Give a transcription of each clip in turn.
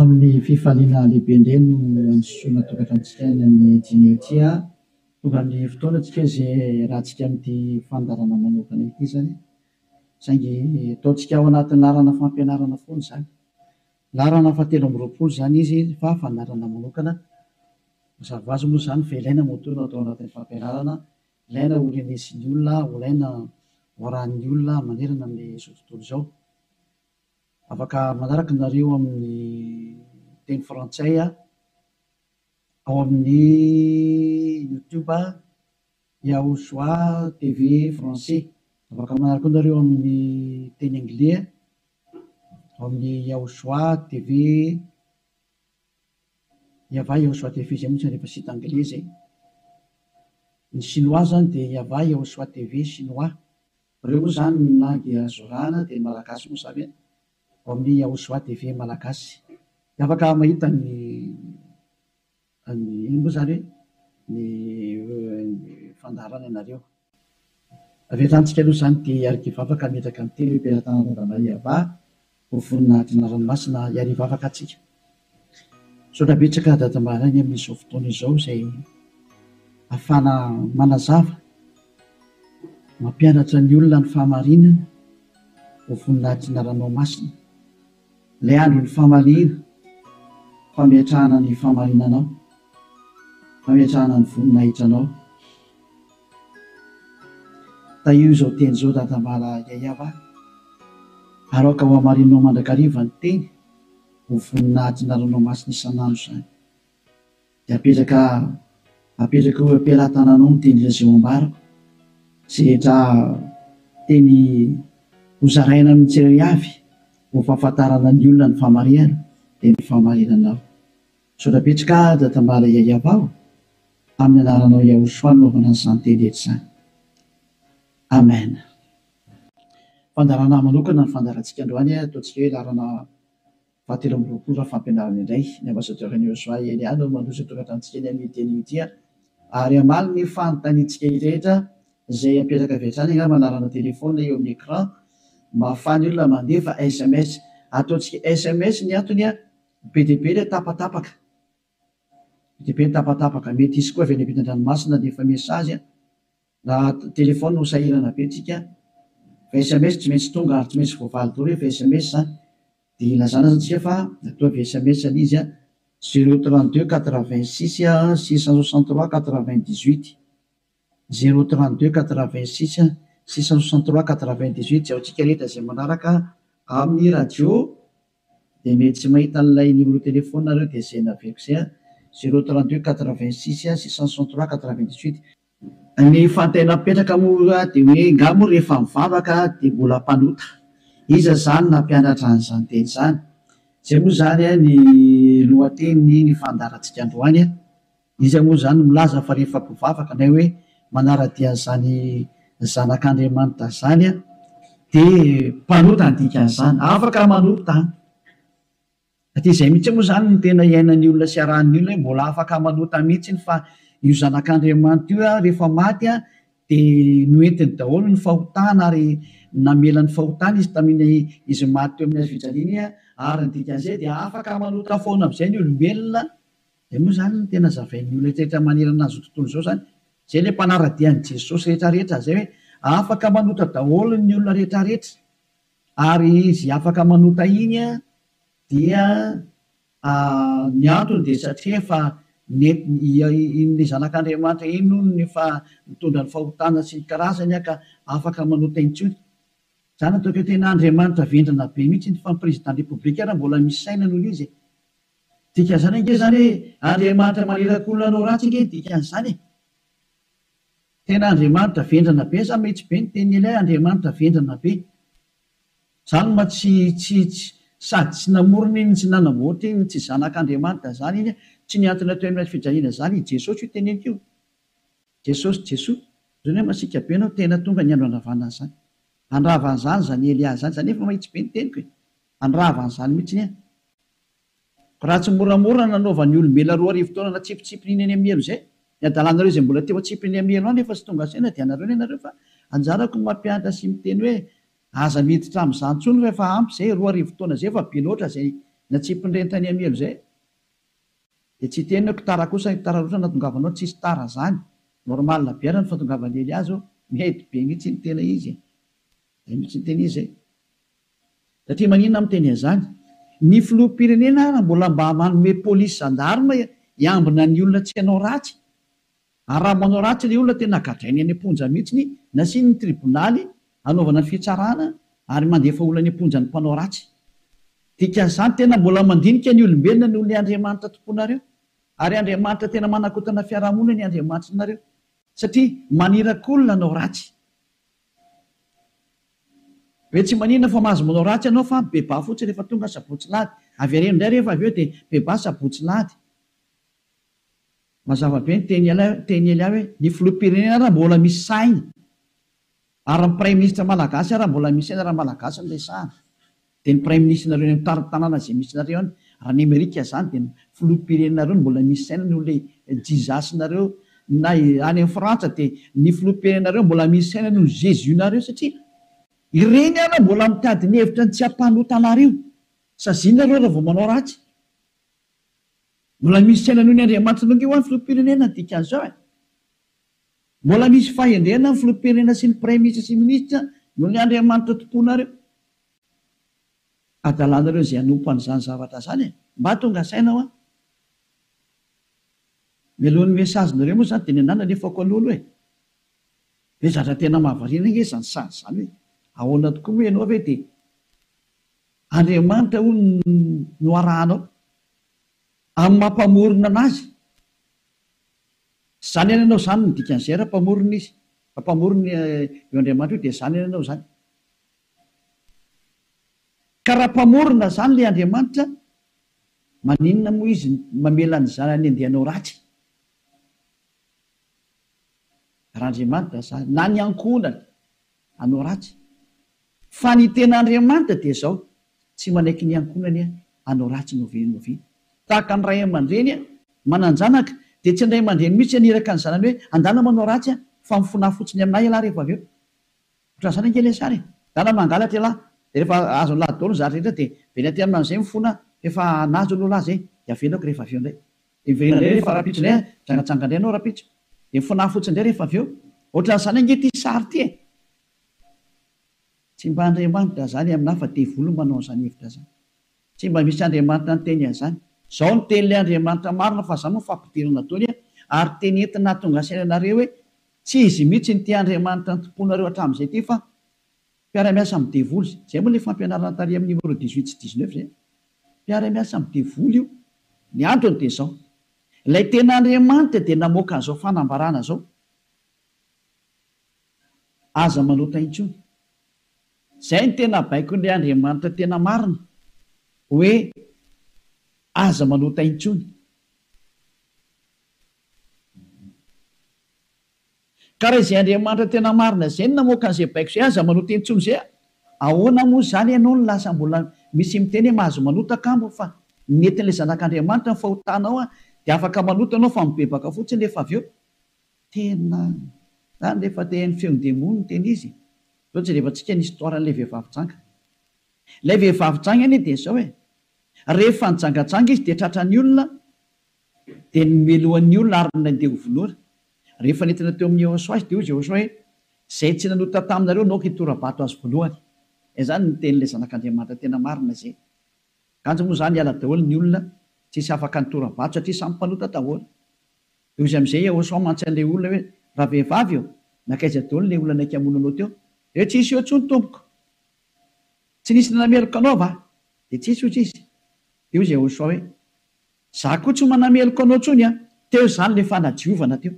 amin'ny fifaliana lehibe indray no ansoana tokatantsika ny amin'ny jinetia tonga amin'ny fotoanantsika izay rahantsika amin'ity fandarana manokana ity zany saingy ataontsika ao anatin'ny larana fampianarana foana zany larana fahatelo amby roapolo zany izy fa fandarana manokana mazava ho azy moa zany fa ilaina motorina atao anatin'ny fampianarana ilaina ho renesin'ny olona ilaina hoarahan'ny olona manerana amin'izao tontolo izao. Afaka manaraka nareo amin'ny teny frantsay ao amin'ny YouTube Yahushua TV français. Afaka manaraka nareo amin'ny teny anglais ao amin'ny Yahushua TV Yahushua TV zay mihitsy rehefa sita anglais zay. Ny chinois zany dia Yahushua TV chinois. Reo moa zany ny langy azorana dia ny malagasy moa samy ao amin'ny Yahushua TV malagasy. Afaka mahita ny moa zany ny fandarana ianareo. Avy tantsika aloha zany dia arikivavaka miezaka amin'ny teny hoe mpiara-tanana Andriamariava ho voninahitry ny ranomasina iarivavaka atsika. Saotra betsaka dadamarany amin'izao fotoana izao izay ahafana manazava mampianatra ny olona ny fahamarinana ho voninahitry ny ranomasina. Ilay andro ny fahamarina famiatrahana ny fahamarinanao, famiatrahana ny voninahitranao. Io izao teny izao dadamala iaiava aroka ho hamarinanao mandrakariva ny teny ho voninahitry ny ranomasina isan'andro zany. Dia apetraka ho ampiara-tananao ny teny izay ambarako rehetra teny hozaraina amin'ny tsirairay avy ho fahafantarana ny olona ny fahamarinana dia ny fahamarinanao. Saotra betsaka dadambala iaiava aho amin'ny anaranao Yahushua naovana izany teny rehetra izany. Amen. Fandarana manokana ny fandarantsika androany ataontsika hoe larana fahatelo amby roapolo fampianarana indray ny ambassadeur-n'i Yahushua Eliana no mandroso tokatantsika eny amin'ny teny ity ary amaly ny fanontaniantsika rehetra izay apetraka avy hatrany angamba manarana telefona eo amin'ny écran mahafany olona mandefa SMS. Ataontsika SMS ny antony be dia be ilay tapatapaka, be dia be ny tapatapaka. Mety izy koa avy any ampitan-dranomasina dia efa mesazy raha telefona ho sahirana be tsika fa SMS tsy maintsy tonga ary tsy maintsy voavaly daholo rehefa SMS zany. Dia ilazana zany tsika fa atao avy SMS ny izy 032 86 663 98 032 86 663 98 zay antsika rehetra izay manaraka amin'ny radio dia mety tsy mahita an'ilay numéro telefona nareo dia izay naveriko izay 032 86 663 98. Ny fantaina mipetraka moa dia hoe ngamo rehefa mivavaka dia mbola mpanota iza zany nampianatra an'izany teny izany. Izay moa zany ny lohateny ny fandarantsika androany. Izy moa zany milaza fa rehefa mpivavaka na hoe manaradia an'izany zanak'Andriamanitra zany dia mpanota ny dikan'izany, afaka manota. Dia izay mihitsy moa zany ny tena iainan'ny olona sy arahan'ny olona mbola afaka manota mihitsy fa io zanak'Andriamanitra io rehefa maty dia noentiny daholo ny fahotana ary namelany fahotana izy tamin'ny izy maty teo amin'ny hazofijaliana ary ny dikan'izay dia afaka manota foana amin'izay ny olombelona. Dia moa zany ny tena zavain'ny olona rehetra manerana azy tontolo izao zany zay ilay mpanaradian'i Jesosy rehetrarehetra zay hoe afaka manota daholo ny olona rehetrarehetra ary izy afaka manota iny dia ny antony dia satria efa ny zanak'Andriamanitra iny no ny fa mitondra ny fahotana sy ny karazany ka afaka manota intsony. Zany ataoko tena Andriamanitra vendrana be mihitsy ny fampirezidan repoblika raha mbola misy saina noho izy. Dikan'izany ange zany hoe Andriamanitra maneraka olona anao ratsy ange dikan'izany. Tena Andriamanitra vendrana be sa mihitsy be ny teny ilay Andriamanitra vendrana be. Zany ma tsy sady tsy namorona iny tsy nanamboatra iny tsy zanak'Andriamanitra zany iny tsy niantona teo amin'ny fijaliana zany Jesosy io teneniko io. Jesosy zany hoe masika be anao tena tonga ny andro andravana zany. Andravan'izany zany Elia zany zany efa mahitsy be ny teniko andravan'izany mihitsy ny raha tsy moramora nanaovan'ny olombelona roa arivo taona na tsipitsipinyny eny amin'ny elo zay ny adalanareo izay mbola teo atsipiny amin'ny elo any efa tsy tonga saina dia anareo ny anareo fa anjarako mampianatra sy miteny hoe aza miditra amin'izany intsony rehefa ampy zay 2 arivo taona zay fa be loatra zay na tsy mpindrentany amelo zay de tsy teny hoe tara kosa tara loatra natongavanao tsisy tara zany normal biara ny fatongavany ely azy mety be mihitsy ny tena izy zay mihitsy ny tena izy zay satria maninona miteny azany ny filoham-pirenena raha mbola mba manome polisy zandarma iambina ny olona tsy hanao ratsy ary raha manao ratsy le olona tena gadrainy any am-ponja mihitsy nasiny ny tribonaly anaovana ny fitsarana ary mandefa olona any am-ponja ny mpanao ratsy dikan'izany tena mbola mandinika ny olombelona noho ny Andriamanitra tomponareo ary Andriamanitra tena manakotana fiarahamonina ny Andriamanitra nareo satria manirakolona anao ratsy hoe tsy manina fa mahazo manao ratsy anao fa beba fotsiny rehefa tonga sabotsy lady avy areno indray rehefa avy eo dia beba sabotsy lady mazava be ny teny ely aho hoe ny filoham-pirenena raha mbola misy saina ary ny prime ministre malagasy raha mbola misy saina raha malagasy no resahana dia ny prime ministre nareo ny tanàna izay misy nareo any raha ny Amerika zany dia ny filoham-pirenenareo mbola misy saina no le jizasinareo na any amin'ny Frantsa dia ny filoham-pirenenareo mbola misy saina no Jésus nareo satria ireny ara mbola mitady ny hevitra ny tsy hampanotanareo sazinareo raha vao manao ratsy mbola misy saina noho ny Andriamanitra nonge ho any filoham-pirenena dikan'izao mbola misy fahendrena ny filoham-pirenena sy ny prime ministre sy ministra noho ny Andriamanitra tomponareo adalanareo zay hanompo an'izany zavatra zany mba tonga saina mialohan'ny mesazinareo moa zany dia ny anana nefako alolo hoe zatra tena mahavariana nge zany sady zany hoe ahoana tokoa moa ianao ve dia Andriamanitra ho no arahanao amin'ny mampamorona anazy zany any ianao zany ny dikan'izay raha mpamorona izy mpamorona eo Andriamanitra io dia zany any ianao zany ka raha mpamorona zany le Andriamanitra maninona moa izy mamela ny zanany andehanao ratsy raha Andriamanitra zany na ny ankonany anao ratsy fa ny tena Andriamanitra dia zao tsy manaiky ny ankonany anao ratsy novenovy tahaka ny ray aman-dreny mananjanaka dia tsy ndray aman-dreny mihitsy aniraka ny zanany hoe andana manao ratsy fa mifona fotsiny aminay ialahy rehefa avy eo ohatran' zany angely sary dana mangalatra ialahy dia rehefa azo ny lahy daholo ny zatra rehetra dia veny aty amin'izay mifona efa nazo aloha lahy zay dia avelako rehefa avy eo indray dia miverina indray rehefa rapitso indray jangatsanga indray anao rapitso dia mifona fotsiny indray rehefa avy eo ohatran' zany ange ty sary ty tsy mba Andriamanitra zany aminahy fa devolo manao an'izany hevitra zany tsy mba misy Andriamanitra ny teny an'izany zao ny tenyle Andriamanitra marina fa zany moa fampidirana taony ary teny entina tonga sainanareo hoe tsy izy mihitsy ny ty Andriamanitra ny tomponareo hatramin'izay ty fa mpiara-miasa amin'ny devoly zay moa le fampianarana tary amin'ny numéro 18 sy 19 zay mpiara-miasa amin'ny devoly io ny androny dia zao ilay tena Andriamanitra dia namoaka an'izao fanambarana zao aza manota intsony zay ny tena baiko n'ilay Andriamanitra tena marina hoe aza manota intsony ka raha izay Andriamanitra tena marina zay ny namoaka an'izay baiko zay aza manota intsony zay ahoana moa zany ianao ny lasa mbola misy miteny hoe mahazo manota kambo fa netin'ilay zanak'Andriamanitra ny fahotanao dia afaka manota anao fa mibebaka fotsiny rehefa avy eo tena zany rehefa te ny feon-demony ny teny izy ohatsy rehefa tsika ny histoiran'ilay vehivavy janga ilay vehivavy janga any dia zao rehefa nijangatsanga izy dia tratrany olona dia nomelohan'ny olona ary nandeha hovolora rehefa nentina teo amin'ny Joshua izy dia hoy Joshua hoe zay tsy nanota taminareo naoka hitorabato azy voalohany zany ny tenyilay zanak'Andriamanitra tena marina zay kanjo moa zany hiala daholo ny olona tsisy afaka nitorabato satria samy mpanota daholo dia izy amin'izay Joshua mantsy an'ilay olona hoe raha vehivavy eo nakaiza daholo ilay olona naiky hamonanao teo dia tsisy eo tsony tompoko tsy nisy nanameloko anao va dia tsisy io tsisy dia izy Joshua hoe za koa tsy manameloko anao tsony teo zany le fanadiovana teo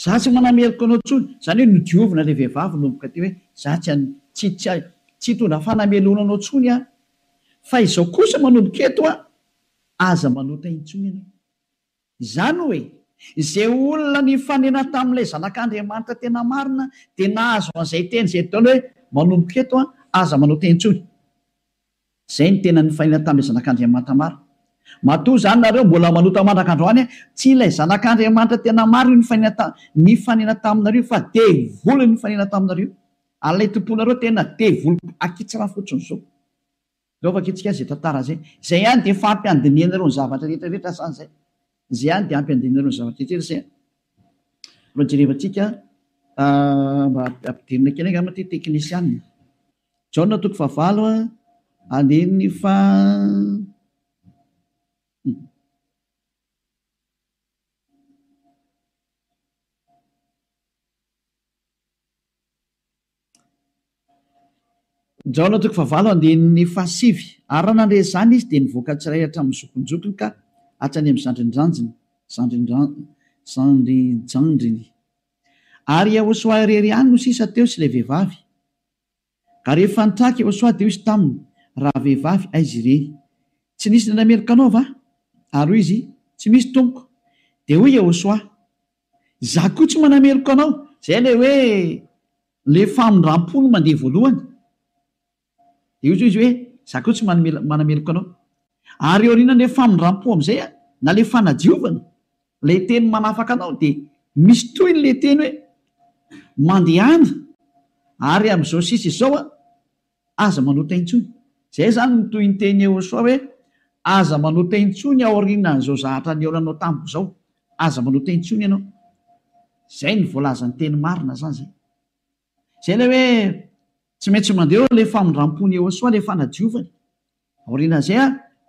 za tsy manameloko anao tsony zany hoe nodiovina ilay vehivavy nomboka teo hoe za tsy hitondra fanamelona anao tsony fa izao kosa manomboka eto aza manota intsony ianao izany hoe izay olona ny fanena tamin'ilay zanak'Andriamanitra tena marina dia nahazo an'izay teny izay taona hoe manomboka eto aza manota intsony zay ny tena ny fanena tamin'ilay zanak'Andriamanitra maro matoa zany nareo mbola manota mandrak'androany tsy ilay zanak'Andriamanitra tena maro ny fanena taminareo fa devoly ny fanena taminareo alay tomponareo tena devoly akitsy raha fotsiny zao Lovaka itsika zay tantara zay. Zay ihany dia efa ampiandiniana reo ny zavatra rehetrarehetra sany zay. Zay ihany dia ampiandiniana reo ny zavatra rehetrarehetra zay. Mba jerevantsika mba ampidirina kely angamba ty teknisianina. Jaona 9 andininy fa Jaona 9 andininy fa 7 ary raha nandre zany izy dia nivoaka tsiray hatramin'ny zokonjokony ka hatrany amin'ny zandrinjandriny ary Yahosoa irery ihany no sisa teo sy ilay vehivavy ka rehefa nitraka Yahosoa dia izy taminy raha vehivavy aizy ireny tsy nisy nanameloka anao va ary hoy izy tsy misy tompoko dia hoy Yahosoa za koa tsy manameloka anao zay le hoe le famindram-pony mandeha voalohany dia izy hoe za koa tsy manameloka anao ary aoriana le famindram-po amin'izay na le fanadiovana le teny manafaka anao dia misy toyny le teny hoe mandehana ary amin'izao sisa izao aza manota intsony zay zany no toy ny teny Yahosoa hoe aza manota intsony aoriana an'izao zahatra ny eoranao tamiko zao aza manota intsony ianao zay ny voalazany teny marina zany zay le hoe tsy maintsy mandeha le famindram-pony Yahosoa le fanadiovany aoriana zay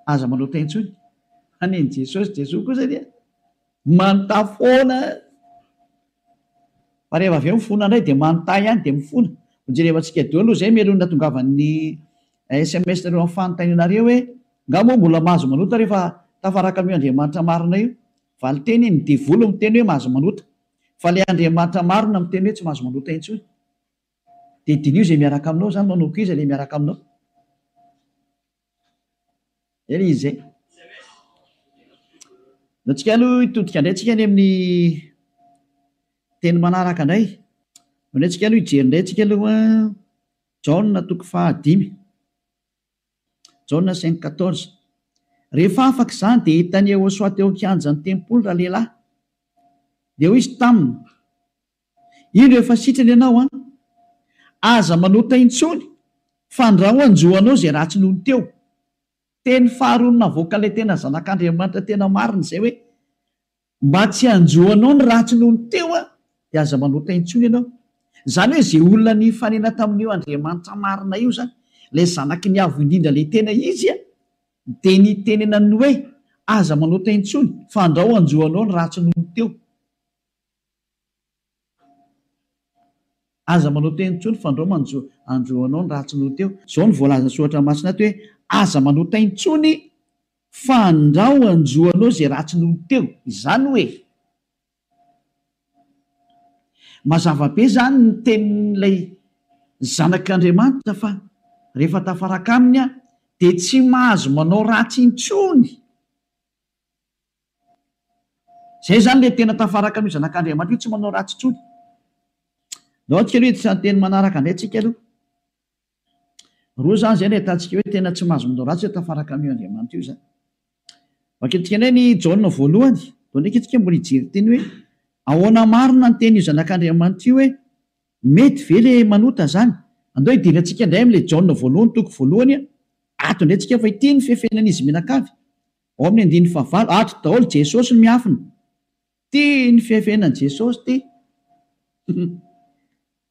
aza manota intsony aneny Jesosy kosa dia manotafoana fa rehefa avy eo mifona indray dia manontay ihany dia mifona jerevantsika deo aloha zay melona tongavan'ny SMS nareo amin'ny fanontanianareo hoe ngamo mbola mahazo manota rehefa tafaraka amin'io Andriamanitra marina io fa ny teny ny devolo miteny hoe mahazo manota fa le Andriamanitra marina miteny hoe tsy mahazo manota intsony dia dinio zay miaraka aminao zany manoko izy le miaraka aminao izy zay natsika aloha hitodika indray tsika any amin'ny teny manaraka indray ndray tsika aloha hijery indray tsika aloha Jaona 5 Jaona 5:14 rehefa afaka izany dia hitany Yahosoa teo an-kianjan'ny tempolo raha lehilahy dia hoy izy taminy ino efa sitrany ianao aza manota intsony fa ndraho anjoanao zay ratsy nohony teo teny faharoa navoaka ilay tena zanak'Andriamanitra tena marina izay hoe mba tsy anjoanao ny ratsy nohony teo dia aza manota intsony ianao zany hoe zay olona ny fanena tamin'io Andriamanitra marina io zany ilay zanaky ny avo indrindra le tena izy dia ny tenenany hoe aza manota intsony fa ndraho anjoanao ny ratsy nohony teo aza manota intsony fa ndraho anjoanao ny ratsy nohony teo zao ny voalazana soratra masina ato hoe aza manota intsony fa ndraho anjoanao zay ratsy nohony teo izany hoe mazava be zany ny tenin'ilay zanak'Andriamanitra fa rehefa tafaraka aminy dia tsy mahazo manao ratsy intsony zay zany le tena tafaraka amin'io zanak'Andriamanitra io tsy manao ratsy intsony nao tsika aloha etsy teny manaraka indray tsika aloha roa zany zay ny ahitantsika hoe tena tsy mahazo manao ratsy hoe tafaraka amin'io Andriamanitra io zany vaketika indray ny Jaona 1 dao ndraiky itsika mbola hijery teny hoe ahoana marina ny teny io zanak'Andriamanitra io hoe mety ve le manota zany andao hidiry antsika indray amin'ilay Jaona 1:1 ato indray tsika fa ity ny fefenan'izy menakavy ao amin'ny 9 ato daholo Jesosy ny miafina ty ny fefenan Jesosy ty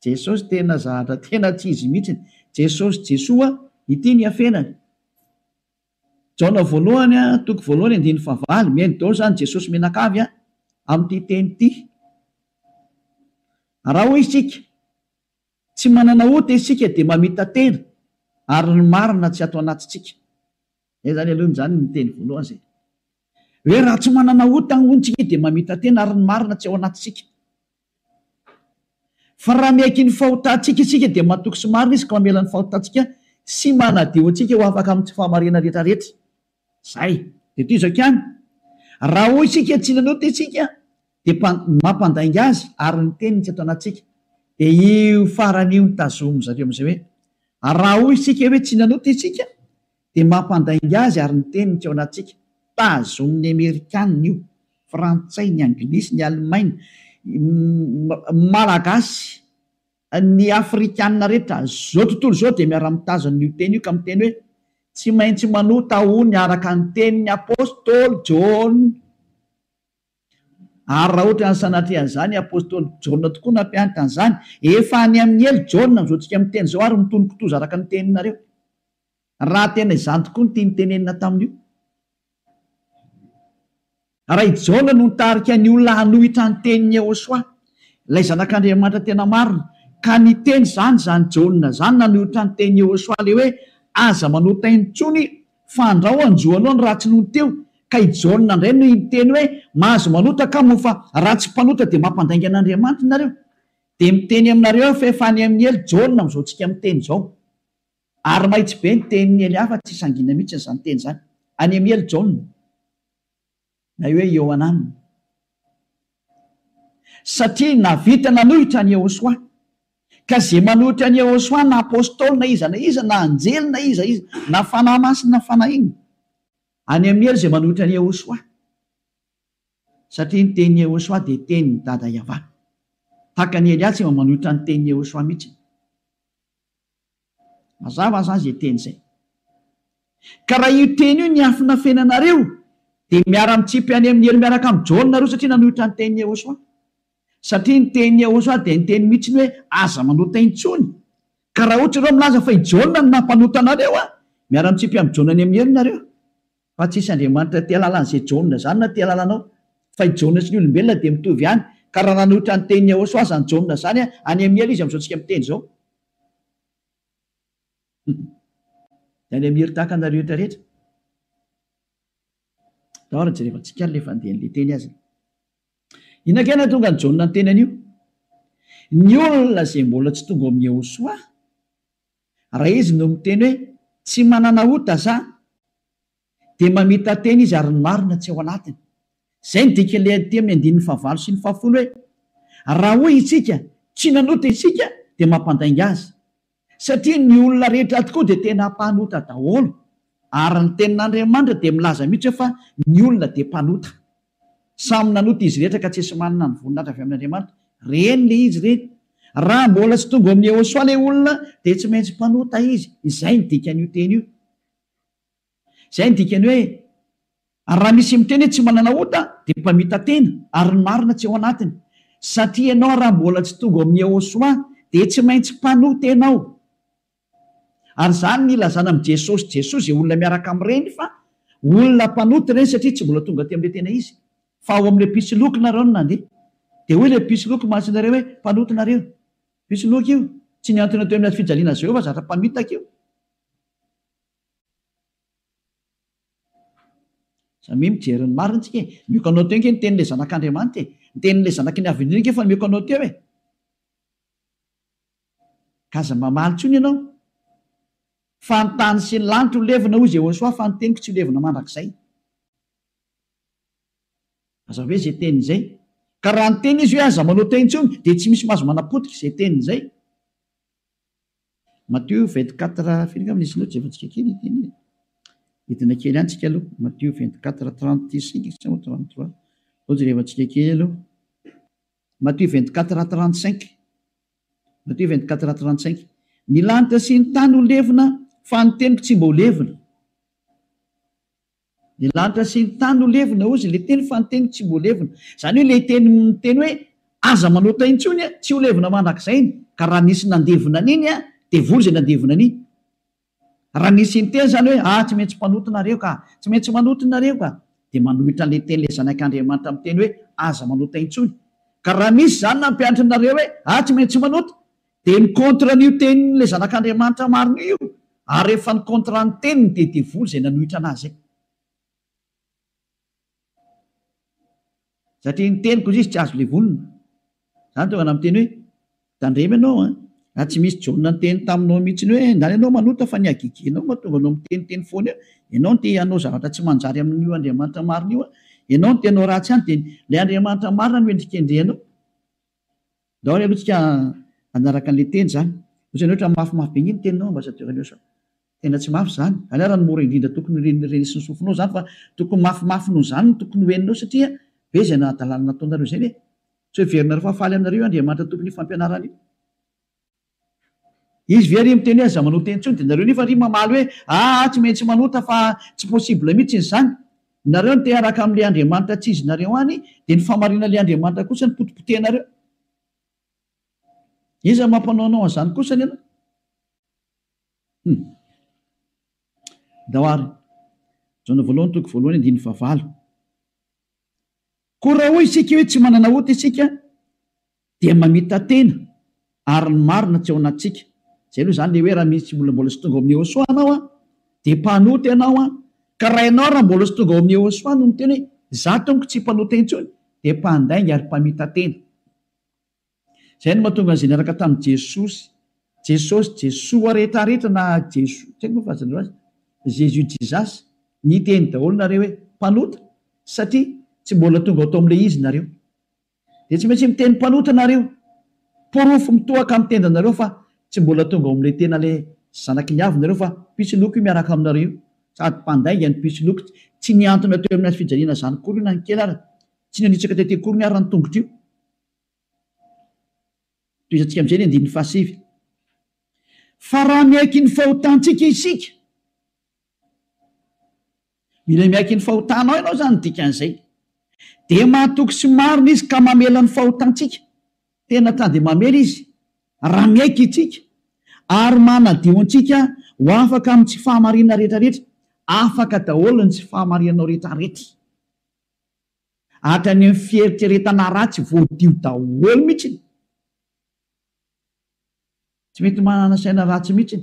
Jesosy tena zahatra tena tsy izy mihitsiny Jesosy Jesoa ity ny afenany Jaona 1:1 mihaino daholo zany Jesosy menakavy amin'ity teny ity raha hoy isika tsy manana ota isika dia mamita tena ary ny marina tsy ato anatintsika zay zany aloha zany ny teny voalohany zay hoe raha tsy manana ota ontsika dia mamita tena ary ny marina tsy ao anatintsika fa raha miaiky ny fahotantsika isika dia matoky sy marina izy ka mamela ny fahotantsika sy manadio antsika ho afaka amin'ny tsy fahamarina rehetrarehetra zay dia toy izao kany raha hoy isika tsy nanota isika dia mampandainga azy ary ny teniny tsy ato anatsika dia io farany io ny tazomo zareo amin'izay hoe raha hoy isika hoe tsy nanota isika dia mampandainga azy ary ny teniny tsy ao anatsika tazomon'ny Amerikanina io frantsay ny anglisy ny alemaina malagasy ny afrikanina rehetra zao tontolo zao dia miara-mitazana io teny io ka miteny hoe tsy maintsy manota hony araka ny tenin'ny apôstôly John. Ary raha ohatra ny sanatrehan'izany apôstôly John tokoa nampianatra an'izany, efa any amin'ny elo John amin'izao tsika miteny zao ary mitony kitoza araka ny teninareo. Raha tena izany tokoa ny tia nitenenina tamin'io. Raha i John no nitarika ny olona hanohitra ny tenin'ny Yehosoa, ilay zanak'Andriamanitra tena marina, ka ny teny zany John zany nanohitra ny tenin'ny Yehosoa le hoe aza manota intsony fa andrao anjoanao ny ratsy noho teo. Ka i John indray no miteny hoe mahazo manota ka moa fa ratsy mpanota dia mampandainga an'Andriamanitra nareo. Dia miteny aminareo fa efa any amin'ny elo John amin'izao tsika miteny zao. Ary mahitsy be ny tenin'ny ely hafa tsy sangina mihitsy izany teny zany. Any amin'ny elo John na hoe Ioanana. Satria navita nanohitra ny Yehosoa, ka zay manohitra ny Yehosoa na apôstôly na iza na anjely na iza na fanahy masina na fanahy iny, any amin'ny elo zay manohitra ny Yehosoa. Satria ny tenin'ny Yehosoa dia tenin'ny dada Yahva. Tahaka ny Elia tsy manohitra ny tenin'ny Yehosoa mihitsy. Mazava zany zay teny zay. Ka raha io teny io ny afina fenanareo dia miara-mitsipy any amin'ny elo miaraka amin'ny John nareo satria nanohitra ny tenin'ny Yehosoa. Satria ny tenin'ny Yehosoa dia ny teny mihitsy hoe aza manota intsony. Ka raha ohatra ireo milaza fa i John no nampanota anareo, miara-mitsipy amin'ny John any amin'ny elo nareo. Fa tsisy Andriamanitra tia lalan'izay John zany na tia lalanao. Fa i John sy ny olombelona dia mitovy ihany. Ka raha nanohitra ny tenin'ny Yehosoa zany John zany any amin'ny elo izy amin'izao tsika miteny zao. Any amin'ny hery tahaka anareo rehetra. Dahora jerevantsika le fandehan'le teny azy. Inona tonga ny John ny teny an'io? Ny olona izay mbola tsy tonga amin'ny Yehosoa, raha izy no miteny hoe tsy manana ota za, dia mamita teny izy ary ny marina tsy ao anatiny. Izay ny dika ilay aty amin'ny 9 sy 10 hoe raha hoy isika tsy nanota isika dia mampandainga azy. Satria ny olona rehetra tokoa dia tena mpanota daholo, ary ny tenin'Andriamanitra dia milaza mihitsy fa ny olona dia mpanota. Samy nanota izy rehetra ka tsy esy manana ny voninahitra avy amin'Andriamanitra. Reny le izy reny. Raha mbola tsy tonga amin'ny Yehosoa ilay olona dia tsy maintsy mpanota izy. Izay ny dikan'io teny io. Izay ny dikany hoe raha misy miteny hoe tsy manana ota dia mpamita tena ary ny marina tsy ao anatiny. Satria ianao raha mbola tsy tonga amin'ny Yehosoa dia tsy maintsy mpanota ianao. Ary zany ny ilazana amin'ny Jesosy izay olona miaraka amin'ireny fa olona mpanota ireny satria tsy mbola tonga aty amin'ilay tena izy. Fa ao amin'ilay pisoloky nareo no nandeha. Dia hoy ilay pisoloky mahatsinareo hoe mpanota nareo. Pisoloky io tsy niantona teo amin'ny fijaliana Jehovah zatra mpamitaka io. Samy mijery ny marina tsika. Mioka anao teo ny tenin'ilay zanak'Andriamanitra. Ny tenin'ilay zanaky ny avy indrindra fa mioka anao teo e. Ka aza mamaly tsony ianao. Fa ny tany sy ny lanitra ho levina hoy Jehosoa fa ny teniko tsy ho levina mandrakizay. Aza hoe izay teny izay. Ka raha ny teny izy hoe aza manota intsony dia tsy misy mahazo manapotika izay teny izay. Matthieu 24 firinga amin'izy loatra efa tsika kely teny. Hitina kely ihany tsika aloha. Matthieu 24:35 sa 33. Ohatsy rehefa tsika kely aloha. Matthieu 24:35. Matthieu 24:35. Ny lanitra sy ny tany ho levina fa ny teniko tsy mba ho levina. Ny lanitra sy ny tany ho levina ozy ilay teny fa ny teniko tsy mba ho levina. Izany hoe ilay teny hoe aza manota intsony tsy ho levina mandrakizay. Ka raha nisy nandevina an'iny dia vory izay nandevina an'iny. Raha nisy ny teny izany hoe tsy maintsy mpanota nareo ka, tsy maintsy manota nareo ka, dia manohitra an'ilay teny ilay zanak'Andriamanitra amin'ny teny hoe aza manota intsony. Ka raha misy izany nampianatra nareo hoe tsy maintsy manota, dia ny kontra n'io tenin'ilay zanak'Andriamanitra marina io, ary rehefa ny kontra ny teniny dia devoly izay nanohitra anazy. Satria ny teniko izy tsy azo levolina. Izany tonga namiteny hoe tandrema ianao tsy misy John ny teny taminao mihitsy hoe ndany ianao manota fa ny agigenao mahatonga anao miteniteny foana eo. Ianao no te hanao zavatra tsy manjary amin'io Andriamanitra marina io. Ianao no te hanao ratsy ihany dia ilay Andriamanitra marina no endrikendrehanao. Daholo aloha tsika anaraka an'ilay teny zany. Ohatrany ohatra mafimafy be iny teninao ambassadeur Jean. Tena tsy mafy zany. Raha ny mora indrindra tokony renisy ny sofinao zany fa tokony mafimafy noho zany no tokony hoeninao satria be izay nahadalana nataonareo izay ve? Tsy hoe heverinareo fa faly aminareo Andriamanitra tokony fampianarana io. izy very miteny hoe aza manota intsony de nareo nefa ry mamaly hoe tsy maintsy manota fa tsy possible mihitsy izy zany. Nareo no te araka amin'le Andriamanitra tsy izy nareo any de ny famarina le Andriamanitra kosa ny potipotenareo. Iza mampanaonao an'izany kosa ny ana daoary jaona voalohany toko voalohany 9:9. Koa raha hoy isika hoe tsy manana ota isika dia mamita tena ary ny marina tsy ao anatsika. Zay aloha zany le hoe raha misy mbola sy tonga ao amin'ny Ôsoa anao de mpanota ianao ka raha ianao raha mbola sy tonga ao amin'ny Ôsoa no miteny hoe za tomko tsy mpanota intsony de mpandainga ary mpamita tena. Zay no mahatonga an'izay niaraka tamin'i Jesoa rehetrarehetra na Jesoa tsy haiko fazan'ireo azy Jésus Jesus ny teny daholo nareo hoe mpanota satria tsy mbola tonga atao amin'le izy nareo de tsy maintsy miteny mpanota nareo porofo mitohaka amin'ny tendanareo fa tsy mbola tonga ao amin'le tena le zanaky ny avy nareo fa pisiloko io miaraka aminareo sady mpandainga ny pisiloko tsy niantona teo amin'ny fijaliana zany kory io na ny kely ary tsy nanitsaka tety kory ny ary ny tongotro io. Toizantsika amin'izay ny 9:7. Fa raha miaiky ny fahotantsika isika, mila miaiky ny fahotanao ianao zany dikan'izay de mahatoky sy marina izy ka mamela ny fahotantsika tena tande mamela izy raha miaiky itsika ary manadio antsika ho afaka amin'ny tsy fahamarinana rehetrarehetra, afaka daholo ny tsy fahamarinanao rehetrarehetra hatrany amin'ny fieritreretana ratsy voadio daholo mihitsy. Tsy mety manana saina ratsy mihitsy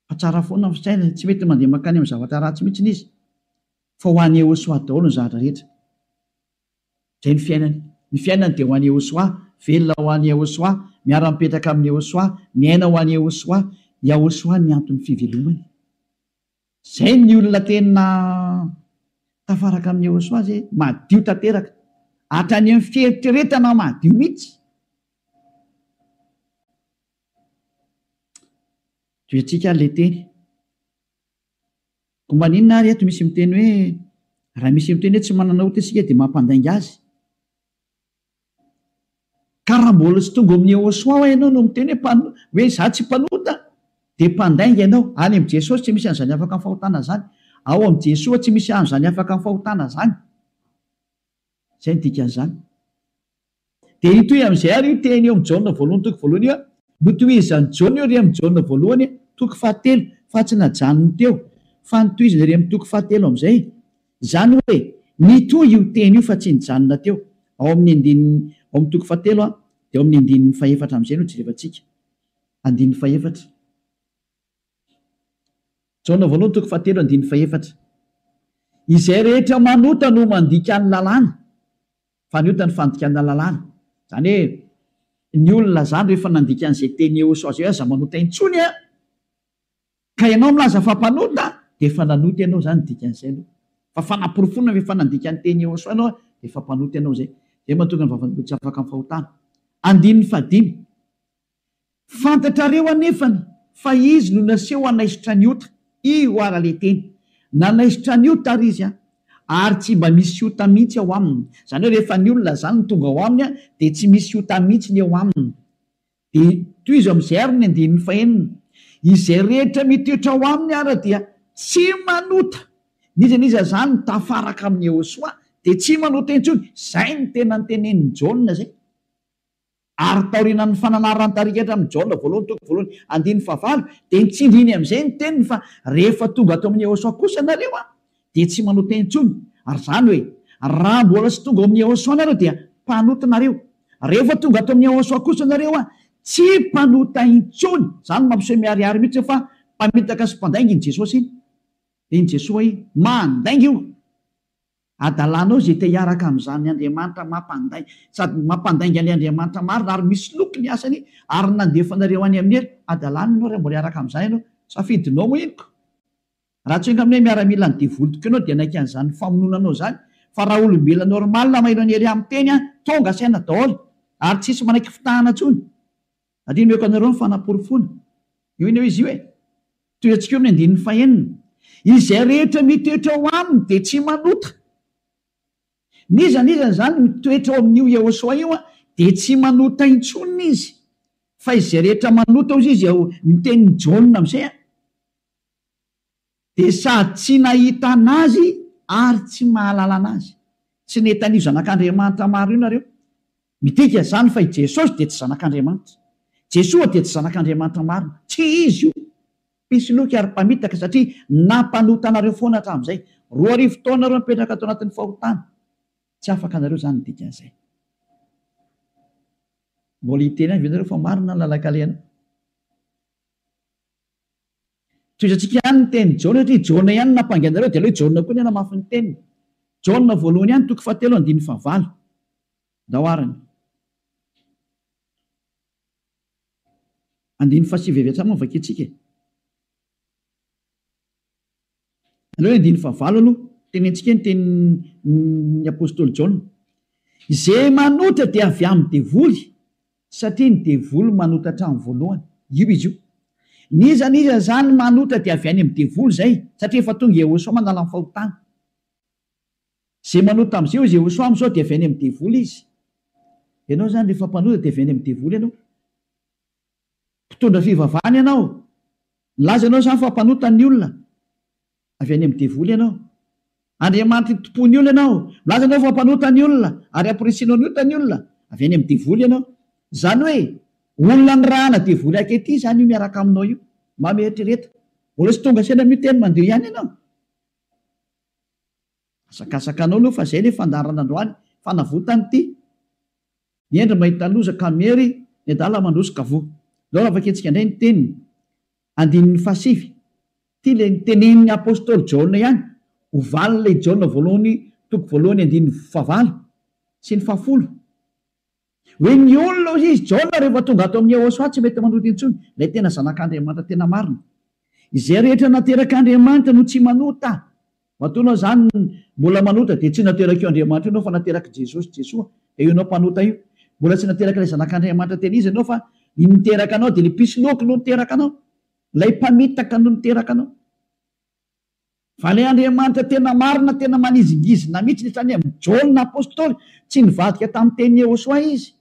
fa tsara foana ny saina, tsy mety mandeha makany amin'ny zavatra ratsy mihitsy izy fa ho an'ny Ôsoa daholo ny zavatra rehetra. Zay ny fiainany, ny fiainany de ho an'ny Ôsoa, velona ho an'ny Ôsoa, miara-mipetraka amin'ny Ôsoa, miaina ho an'ny Ôsoa, Ôsoa ny antony fivelomany. Zay ny olona tena tafaraka amin'ny Ôsoa zay madio tanteraka hatrany amin'ny fieritreretana madio mihitsy. Toetsika le teny ko maninona ary eto misy miteny hoe raha misy miteny hoe tsy manana ota isika de mampandainga azy ka raha mbola sy tonga amin'ny Ôsoa ianao no miteny hoe za tsy mpanota de mpandainga ianao. Any amin'ny Jesosy tsy misy an'izany afaka amin'ny fahotana zany, ao amin'ny Jesoa tsy misy an'izany afaka amin'ny fahotana zany. Zay ny dikan'izany de itoy amin'izay ary io teny eo amin'ny Jaona voalohany toko voalohany io notohizany Jaona io ry amin'ny Jaona voalohany toko 7 fa tsy najanony teo fa nitohizany ry amin'ny toko 7 amin'izay zany hoe nitoy io teny io fa tsy nijanona teo ao amin'ny ao amin'ny toko 7 de ao amin'ny 9:4 amin'izay no jerevantsika 9:4 Jaona voalohany toko 7 9:4 izay rehetra manota no mandika ny lalàna fa ny ota ny fandikana lalàna. Zany hoe ny olona zany rehefa nandika an'izay teny Ôsoa zay aza manota intsony ka ianao milaza fa mpanota de efa nanota ianao zany dikan'izay aloha fa fanaporofona efa nandika ny teny Ôsoa ianao de efa mpanota ianao zay. Zay mahatonga ny vavan'olona tsy afaka amin'ny fahotana. 5 fantatrareo anefany fa izy no naseho anaisitra ny ota, io ara le teny nanaisitra ny ota ary izy ary tsy mba misy ota mihitsy ao aminy. Zany hoe rehefa ny olona zany tonga ao aminy de tsy misy ota mihitsy ny ao aminy. De toy izy amin'izay ary ny 9:9 izay rehetra mitoetra ao aminy ara dia tsy manota. Niza zany tafaraka amin'ny Ôsoa de tsy manota intsony. Zay ny tena nytenen'ny Jaona zay ary taorinan'ny fananarany tarikatra amin'ny Jaona voalohany toko voalohany 9:9 de nitsindriny amin'izay ny teniny fa rehefa tonga ato amin'ny Ôsoa kosa nareo de tsy manota intsony. Ary zany hoe raha mbola sy tonga amin'ny Ôsoa nareo dia mpanota nareo, rehefa tonga ato amin'ny Ôsoa kosa nareo tsy mpanota intsony. Zany mampiseho miariary mihitsy fa mpamitaka sy mpandainga iny Jesosy iny de iny Jesosy mandainga io adalanao zay te hiaraka amin'izany Andriamanitra mampandainga sady mampandainga ny Andriamanitra marina ary misy loko ny asany ary nandefanareo any amin'ny hery adalana ianao raha mbola hiaraka amin'izany ianao safidinao moa inoko. Raha tsy enga amin'nay miaramila ny devolotiko ianao dia naika an'izany famononanao zany fa raha olombelona normalina maino any ery amin'ny teny tonga saina daholo ary tsisy manaiky fitahana tsony. Adino meko anareo ny fanaporofona io iny izy io toy atsika eo amin'ny 9:9 izay rehetra mitoetra ao aminy de tsy manota. Nizany zany mitoetra ao amin'io Ôsoa io de tsy manota intsony izy fa izay rehetra manota ozy izy ao nitenin'ny Jaona amizay a de sady tsy nahita anazy ary tsy mahalala anazy. Tsy netan'io zanak'Andriamanitra maro io nareo midika zany fa i Jesosy de tsy zanak'Andriamanitra, Jesoa de tsy zanak'Andriamanitra marina, tsy izy io. Pisoloky ary mpamitaka satria nampanota anareo foana hatramin'izay. 2 taona nareo mipetraka atao anatin'ny fahotana, tsy afaka anareo zany midika an'izay. Mbola hiteny any venareo fa marina ny lalak'alena. Toezatsika ihany ny teny Jaona satria Jaona ihany nampangainareo de aleo Jaona koa ny anamafy ny teniny. Jaona voalohany ihany 7:9 daoarany. 9:7 atsamo vakitsika. Aleo 9:9 aloha tenentsika ny tenin'ny apôstôly Jaona. Izay manota dia avy amin'ny devoly satria ny devoly manota hatramin'ny voalohany. Io izy io. Niza zany manota dia avy any amin'ny devoly zay satria efa tonga Jehosoa mandala amin'ny fahotana. Zay manota am'izay izy Jehosoa am'izao dia avy any amin'ny devoly izy. Ianao zany rehefa mpanota dia avy any amin'ny devoly ianao. Mpitondra fivavahana ianao. Laza ianao zany fa mpanota ny olona. Avy any amin'ny devoly ianao. Andriamanitra tompony olona ianao. Laza ianao fa mpanota ny olona ary ampirisinao ny ota ny olona. Avy any amin'ny devoly ianao. Zany hoe olona ny rahana devoly akety zany io miaraka aminao io. Mametrereta. Mbola tsy tonga sena mio teny mandeha ihany ianao. Asakasakanao aloha fa zay le fandarana androany fanavotany ity. Niendry mahita loza kamery ny adala mandroso kavoa. Lao avaketsika indray ny teniny. 9:7. Ty le nitenenin'ny apôstôly Jaona ihany. Ovaly le Jaona voalohany toko voalohany 9:9 sy ny 10. Hoe ny olona ozy izy Jaona rehefa tonga ato amin'ny Jehosoa tsy mety manota intsony. Ilay tena zanak'Andriamanitra tena marina. Izay rehetra naterak'Andriamanitra no tsy manota. Matonao zany mbola manota de tsy nateraka io Andriamanitra ianao fa nateraka Jesosy Jesoa. De io anao mpanota io. Mbola tsy nateraka ilay zanak'Andriamanitra tena izy ianao fa niteraka anao de le pisoloky no niteraka anao. Lay mpamitaka no niteraka anao. Fa le Andriamanitra tena marina tena manizingizina mihitsy netrany amin'ny Jaona apôstôly tsy nivadika tamin'ny teny Jehosoa izy.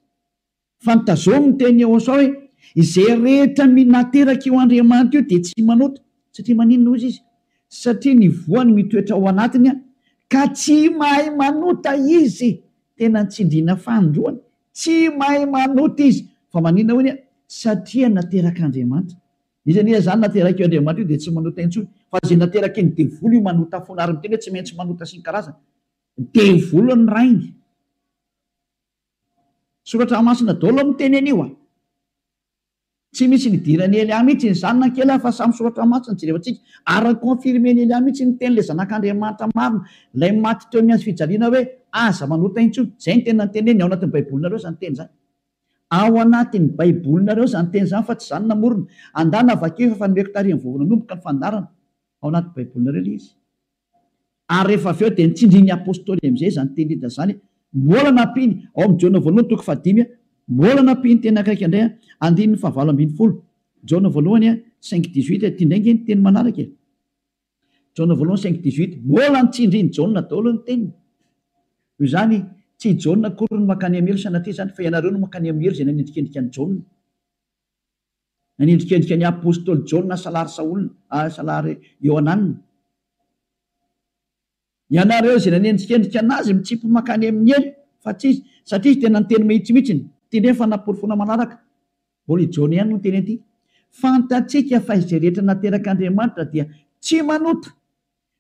Fa nitazomy ny teny Jehosoa hoe izay rehetra nateraka io Andriamanitra io de tsy manota satria maninona ozy izy. Satria ny voany mitoetra ao anatiny ka tsy mahay manota izy. Tena ntsindriana fandroany. Tsy mahay manota izy. Fa maninona hoy satria nateraka Andriamanitra. Izy zany nateraka io Andriamanitra io de tsy manota intsony. Fa zay nateraka iny devoly io manota foana ary miteny hoe tsy maintsy manota sy ny karazana. Devoly ny rainy. Soratra masina daholo miteny anio a. Tsy misy nidirany Elia mihitsy ny zanona kely fa samy soratra masina jerevantsika ary confirmeny Elia mihitsy ny teny le zanak'Andriamanitra marina lay maty teo amin'ny azy fijaliana hoe aza manota intsony. Zay ny tena teneny ao anatin'ny baibolinareo zany teny zany. Ao anatin'ny baibolinareo zany teny zany fa tsy zany namorona. Andana avakeo fa nomeko tarihin'ny vovonanomboka ny fandarana. Ao anaty baibolinareo le izy. Ary rehefa avy eo de nitsindrin'ny apôstôly am'izay zany teny hita zany. Mbola nampiny ao amin'ny Jaona voalohany toko 5 mbola nampiny teny akaiky indray 9:9. Jaona voalohany 5:18 ty ndray ny teny manaraka. Jaona voalohany 5:18 mbola nitsindriny Jaona daholo ny teniny. Io zany tsy Jaona akory no makany amelo sanatria zany fa ianareo no makany amelo zay nanendrikendrika ny Jaona. Nanendrikendrika ny apôstôly Jaona salary Saolina, salary Ioanana. Ianareo zay nanendrikendrika anazy mitsipy makany amin'ny elo fa tsy satria tena niteny mihitsimihitsiny. Ty ndray fa naporifona manaraka. Mbola Jaona ihany no teny aty. Fantatsika fa izay rehetra naterak'Andriamanitra dia tsy manota.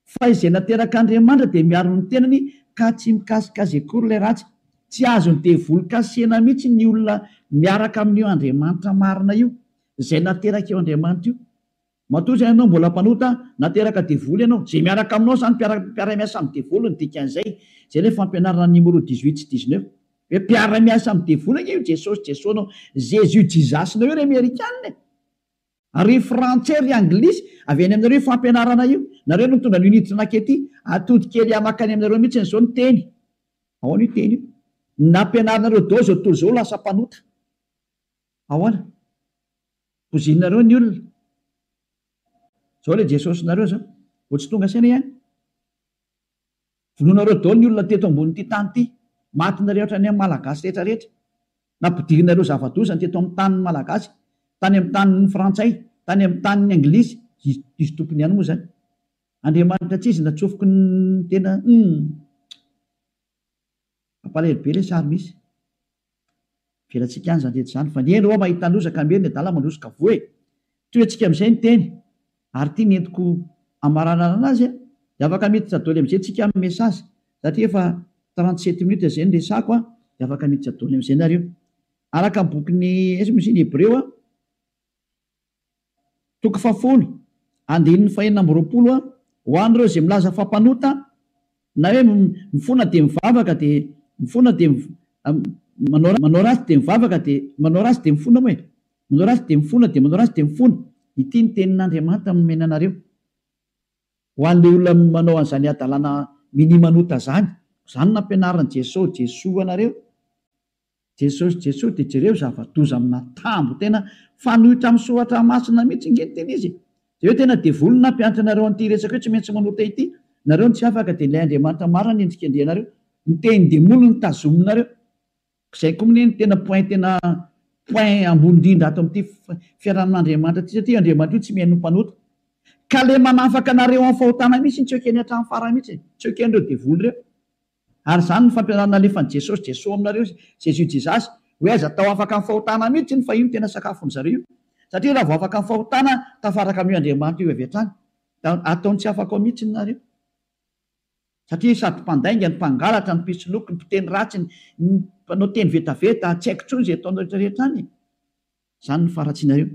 Fa izay naterak'Andriamanitra dia miaro ny tenany ka tsy mikasikazy akory ilay ratsy. Tsy azony devoly kasena mihitsy ny olona miaraka amin'io Andriamanitra marina io. Izay nateraka eo Andriamanitra io. Matoa zay ianao mbola mpanota nateraka devoly ianao. Zay miaraka aminao zany mpiara-miasa amin'ny devoly ny dikan'izay. Zay ilay fampianarana numéro 18 sy 19. Hoe mpiara-miasa amin'ny devoly io Jesosy Jesosy nao. Jésus Jesus nao io ry Amerikanina. Ary frantsay ry anglisy avy any aminareo fampianarana io. Nareo no tonga ny unité nakety atody kely amakany aminareo mihitsy zao ny teny. Ahoana io teny io? Nampianaranareo dao zao toy zao lasa mpanota. Ahoana? Pozinareo ny olona. Zao le Jesosy nareo zao. Vao tsy tonga saina ihany. Vonoanareo dao ny olona teto ambony ty tany ty. Matinareo ohatrany amin'ny malagasy rehetra rehetra. nampidirinareo zava-dosany teto amin'ny tanin'ny malagasy, tany amin'ny tanin'ny frantsay, tany amin'ny tanin'ny anglisy, izy tompony ihany moa zany. Andriamanitra tsy izy natsofoko ny tena ampalahelo le sary misy velantsika any zany rehetra zany, fa ny eny ao mahita losaka ambeny ny adala mandrosika voe toy antsika amin'izay ny teny ary tia nentiko amaranana anazy dia afaka miditra daholo amin'izay tsika amin'ny mesazy satria efa 37 minutes izay ny resako dia afaka miditra daholo amin'izay nareo araka ny bokyny misy ny Hebreo toko 10 andininy 420 ho an'ireo izay milaza fampanota na hoe mifona dia mivavaka dia mifona dia manao ratsy dia mivavaka dia manao ratsy dia mifona moa manao ratsy dia mifona dia manao ratsy dia mifona. Ity ny tenin'Andriamanitra nomena anareo ho an'ilay olona manao an'izany adalana minimanota zany nampianaran'i Jesoa anareo. Jesosy dia jereo zava-doza amina tambo tena fanohitra amin'ny soratra masina mihitsy ngeny teny izy. Dia hoe tena devolina mpianatra anareo an'ity resaka hoe tsy maintsy manota ity. Nareo tsy afaka dia ilay Andriamanitra marina ny endrika andianareo. Ny teny demono ny tazominareo. Izay koa ny tena point ambony indrindra ato amin'ity fiarahan'Andriamanitra ity satria Andriamanitra io tsy mihaino mpanota. Ka le manafaka anareo amin'ny fahotana mihitsy tsy ekeny hatramin'ny farany mihitsy, tsy eken'ireo devoly ireo. Ary izany ny fampianarana alefan'i Jesosy Jesoa aminareo Jésus Jesus hoe aza atao afaka amin'ny fahotana mihitsy ny fa io tena sakafon'izareo io. Satria raha vao afaka amin'ny fahotana tafaraka amin'io Andriamanitra io avy hatrany. Ataony tsy afaka ao mihitsy nareo. Satria sady mpandainga ny mpangalatra ny mpisoloky ny mpiteny ratsy ny mpanao teny vetaveta tsy haiko intsony izay ataonao rehetrarehetra any. Izany ny faratsinareo.